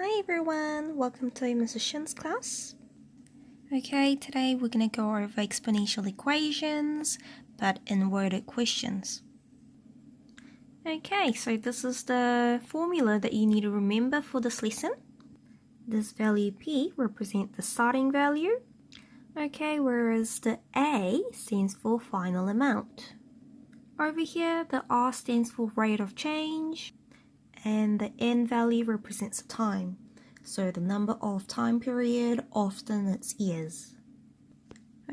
Hi everyone, welcome to Mrs. Shin's class. Okay, today we're going to go over exponential equations, but in worded questions. Okay, so this is the formula that you need to remember for this lesson. This value P represents the starting value. Okay, whereas the A stands for final amount. Over here, the R stands for rate of change, and the N value represents time. So the number of time period, often it's years.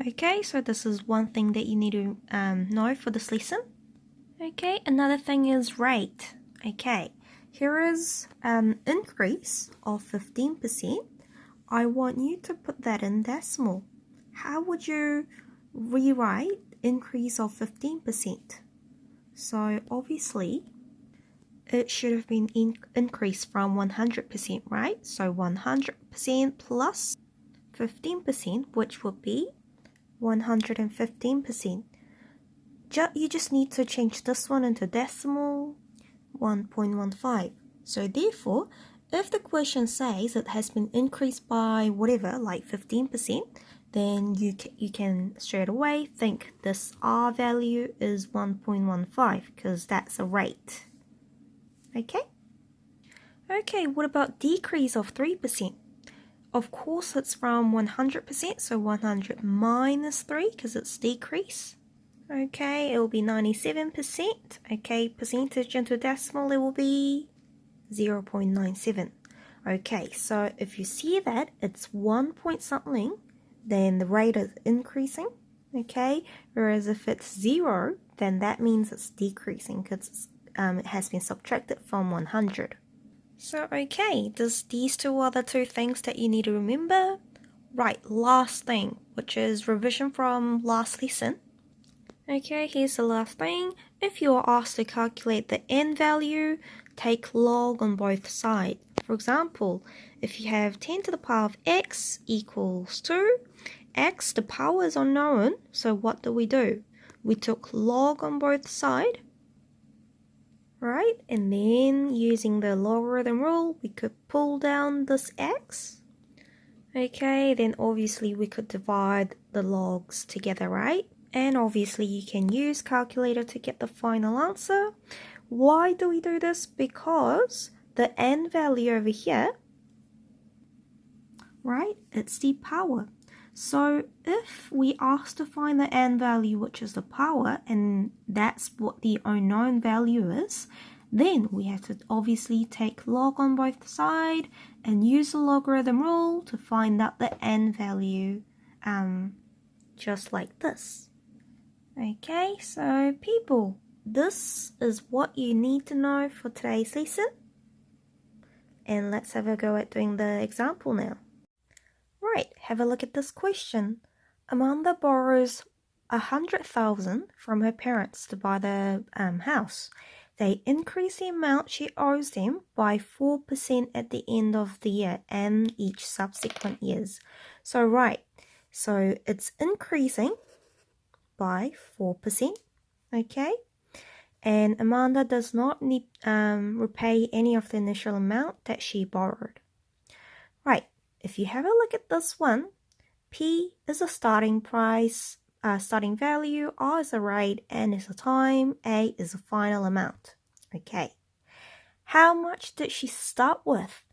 Okay, so this is one thing that you need to know for this lesson. Okay, another thing is rate. Okay, here is an increase of 15%. I want you to put that in decimal. How would you rewrite increase of 15%? So obviously, it should have been increased from 100%, right? So 100% plus 15%, which would be 115%. You just need to change this one into decimal, 1.15. So therefore, if the question says it has been increased by whatever, like 15%, then you can straight away think this R value is 1.15 because that's a rate. Okay, what about decrease of 3%? Of course, it's from 100%, so 100 minus 3 because it's decrease. Okay, it will be 97%. Okay, percentage into decimal, it will be 0.97. Okay, so if you see that it's 1 point something, then the rate is increasing. Okay, whereas if it's 0, then that means it's decreasing because it has been subtracted from 100. So, okay, these two are the two things that you need to remember. Right, last thing, which is revision from last lesson. Okay, here's the last thing. If you are asked to calculate the n value, take log on both sides. For example, if you have 10 to the power of x equals 2, x, the power is unknown, so what do? We took log on both sides. Right, and then using the logarithm rule, we could pull down this x. Okay, then obviously we could divide the logs together, right? And obviously you can use calculator to get the final answer. Why do we do this? Because the n value over here, right, it's the power. So if we ask to find the n value, which is the power, and that's what the unknown value is, then we have to obviously take log on both sides and use the logarithm rule to find out the n value, just like this. Okay, so people, this is what you need to know for today's lesson. And let's have a go at doing the example now. Right, have a look at this question. Amanda borrows 100,000 from her parents to buy the house. They increase the amount she owes them by 4% at the end of the year and each subsequent years. So right, so it's increasing by 4%, okay? And Amanda does not need repay any of the initial amount that she borrowed. Right, if you have a look at this one, P is a starting price, starting value, R is a rate, N is a time, A is a final amount. Okay, how much did she start with?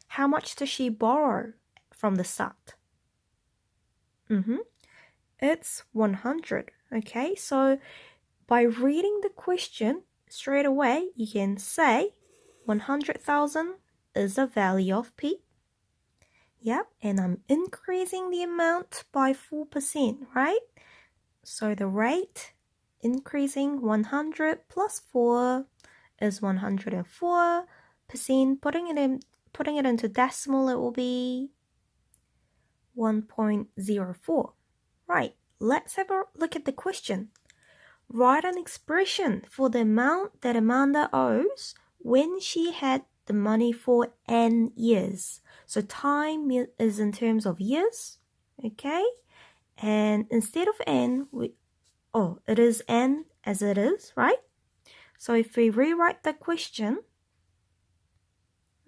How much does she borrow from the start? It's 100. Okay, so by reading the question straight away, you can say 100,000 is the value of P. Yep, and I'm increasing the amount by 4%, right? So the rate increasing 100 plus 4 is 104%. Putting it into decimal, it will be 1.04. Right, let's have a look at the question. Write an expression for the amount that Amanda owes when she had the money for n years. So time is in terms of years, okay? And instead of n, it is n as it is, right? So if we rewrite the question,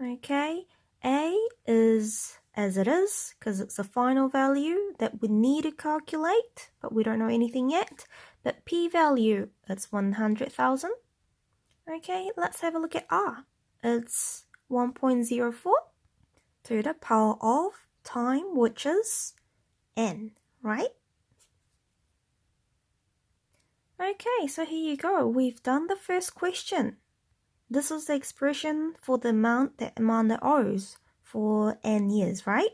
Okay, A is as it is because it's a final value that we need to calculate, but we don't know anything yet. But p-value, it's 100,000. Okay, let's have a look at R. It's 1.04 to the power of time, which is n, right? Okay, so here you go. We've done the first question. This is the expression for the amount that Amanda owes for n years, right?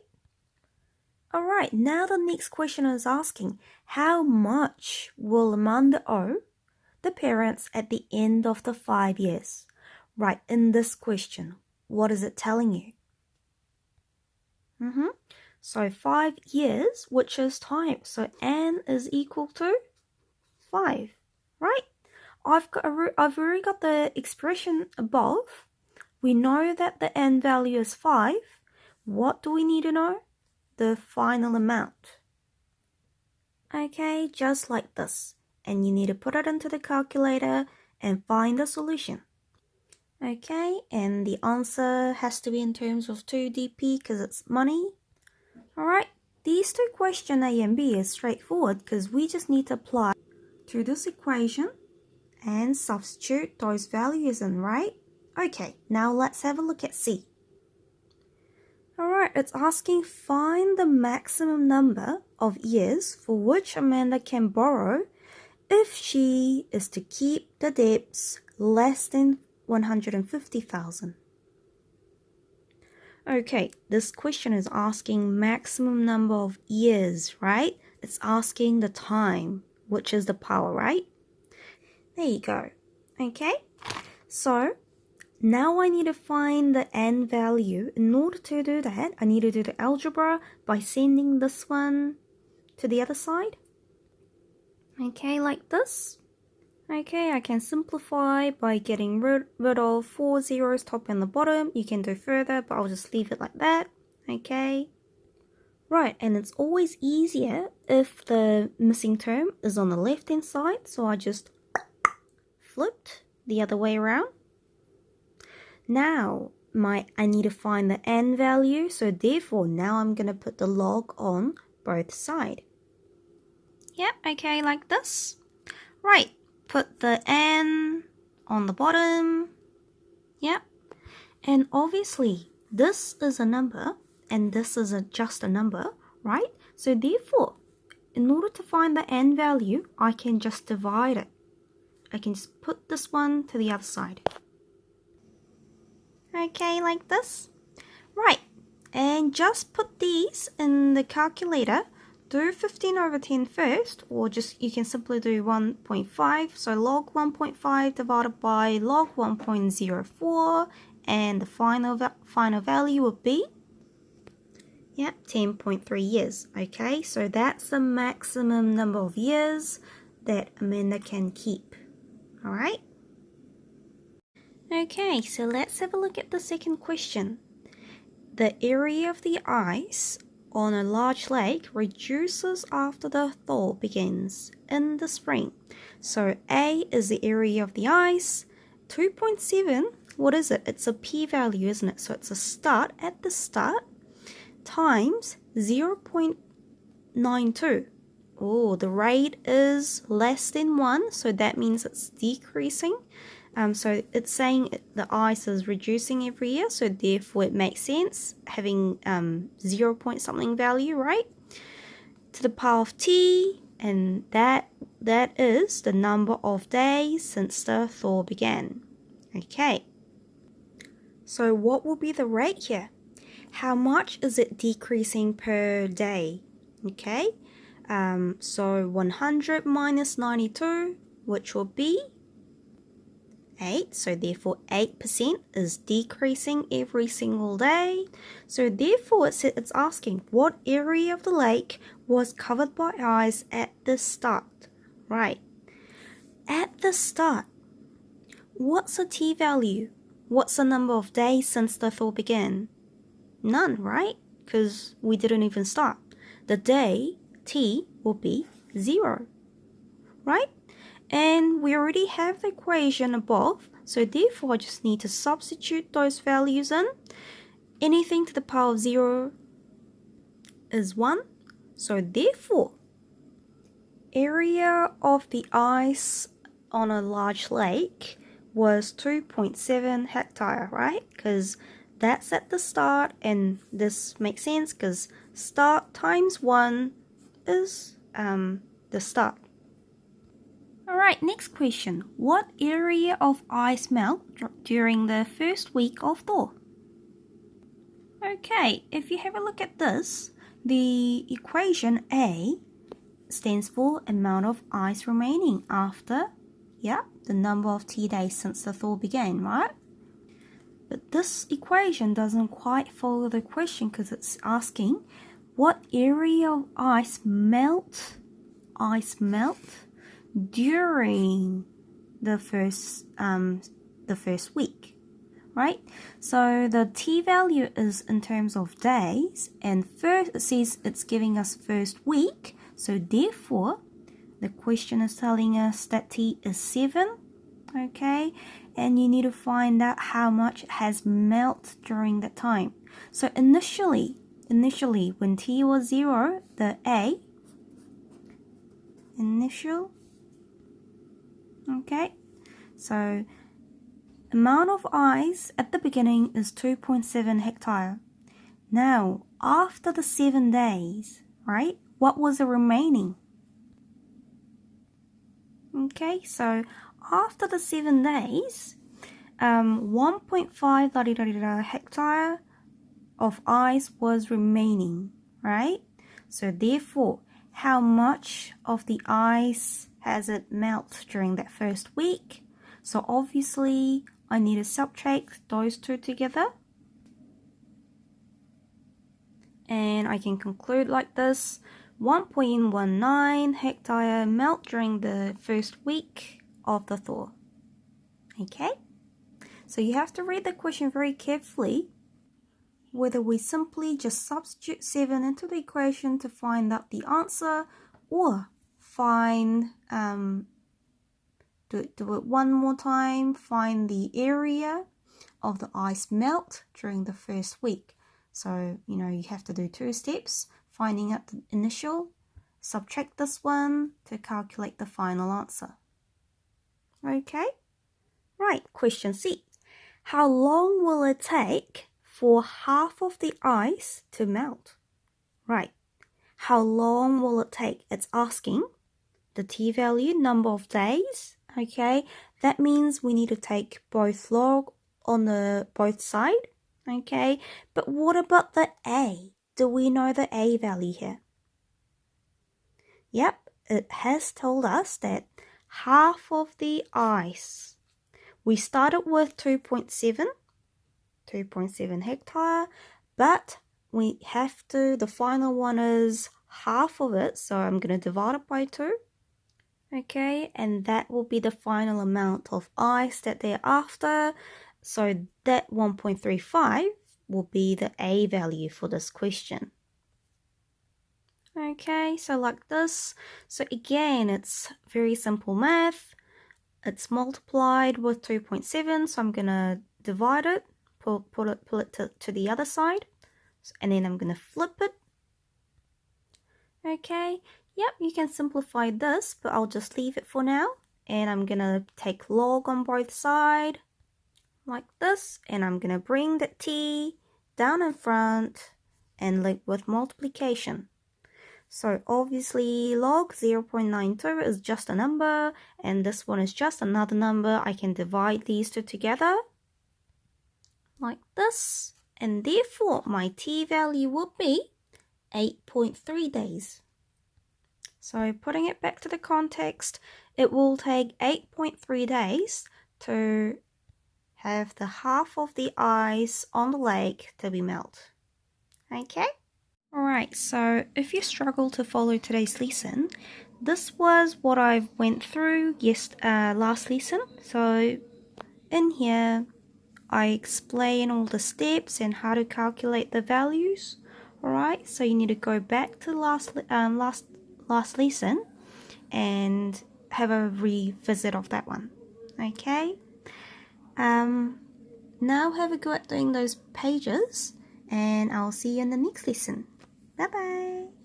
Alright, now the next question is asking, how much will Amanda owe the parents at the end of the 5 years? Right, in this question, what is it telling you? So 5 years, which is time. So n is equal to 5, right? I've already got the expression above. We know that the n value is 5. What do we need to know? The final amount. Okay, just like this. And you need to put it into the calculator and find the solution. Okay, and the answer has to be in terms of 2dp because it's money. Alright, these two questions A and B is straightforward because we just need to apply to this equation and substitute those values in, right? Okay, now let's have a look at C. Alright, it's asking find the maximum number of years for which Amanda can borrow if she is to keep the debts less than 150,000. Okay, this question is asking maximum number of years, right? It's asking the time, which is the power, right? There you go. Okay, so now I need to find the n value. In order to do that, I need to do the algebra by sending this one to the other side. Okay, like this. Okay, I can simplify by getting rid of 4 zeros top and the bottom. You can do further, but I'll just leave it like that. Okay. Right, and it's always easier if the missing term is on the left-hand side. So I just flipped the other way around. Now, I need to find the n value. So therefore, now I'm going to put the log on both sides. Yep, okay, like this. Right. Put the n on the bottom. Yep. And obviously, this is a number and this is just a number, right? So therefore, in order to find the n value, I can just divide it. I can just put this one to the other side. Okay, like this. Right. And just put these in the calculator. Do 15 over 10 first, or just you can simply do 1.5. So log 1.5 divided by log 1.04, and the final value would be 10.3 years. Okay, so that's the maximum number of years that Amanda can keep. All right. Okay, so let's have a look at the second question. The area of the ice on a large lake reduces after the thaw begins in the spring. So A is the area of the ice. 2.7, what is it? It's a p-value, isn't it? So it's a start at the start times 0.92. Oh, the rate is less than 1, so that means it's decreasing. So it's saying the ice is reducing every year, so therefore it makes sense having 0 point something value, right? To the power of t, and that is the number of days since the thaw began. Okay. So what will be the rate here? How much is it decreasing per day? Okay. So 100 minus 92, which will be 8, so therefore 8% is decreasing every single day. So therefore it's asking what area of the lake was covered by ice at the start. Right. At the start, what's the t value? What's the number of days since the thaw began? None, right? Because we didn't even start. The day, t, will be 0, right? And we already have the equation above, so therefore I just need to substitute those values in. anything to the power of 0 is 1. So therefore, area of the ice on a large lake was 2.7 hectare, right? Because that's at the start, and this makes sense because start times 1 is the start. Alright, next question. What area of ice melt during the first week of thaw? Okay, if you have a look at this, the equation A stands for amount of ice remaining after, the number of T days since the thaw began, right? But this equation doesn't quite follow the question because it's asking what area of ice melt during the first week, right? So the T value is in terms of days, and first it says it's giving us first week, so therefore the question is telling us that T is 7, okay? And you need to find out how much has melted during that time. So initially when T was 0, the A, initial, okay? So amount of ice at the beginning is 2.7 hectare. Now, after the 7 days, right, what was the remaining? Okay, so after the 7 days, 1.5 hectare of ice was remaining, right? So therefore, how much of the ice has it melted during that first week? So obviously, I need to subtract those two together. And I can conclude like this. 1.19 hectare melt during the first week of the thaw. Okay? So you have to read the question very carefully, whether we simply just substitute 7 into the equation to find out the answer, or do it one more time, find the area of the ice melt during the first week. So, you have to do 2 steps, finding out the initial, subtract this one to calculate the final answer. Okay? Right, question C. How long will it take for half of the ice to melt? Right, how long will it take? It's asking the T value, number of days, okay? That means we need to take both log on the both side, okay? But what about the A? Do we know the A value here? Yep, it has told us that half of the ice. We started with 2.7 hectare, but we have to, the final one is half of it, so I'm going to divide it by 2. Okay, and that will be the final amount of ice that they're after. So that 1.35 will be the A value for this question. Okay, so like this. So again, it's very simple math. It's multiplied with 2.7, so I'm going to divide it, pull it to the other side, and then I'm going to flip it. Okay, yep, you can simplify this, but I'll just leave it for now. And I'm going to take log on both sides, like this, and I'm going to bring the T down in front and link with multiplication. So obviously log 0.92 is just a number, and this one is just another number. I can divide these two together like this, and therefore my T value will be 8.3 days. So putting it back to the context, it will take 8.3 days to have the half of the ice on the lake to be melted. Okay? Alright, so if you struggle to follow today's lesson, this was what I went through last lesson. So in here, I explain all the steps and how to calculate the values. Alright, so you need to go back to last lesson and have a revisit of that one. Okay? Now have a go at doing those pages and I'll see you in the next lesson. Bye bye.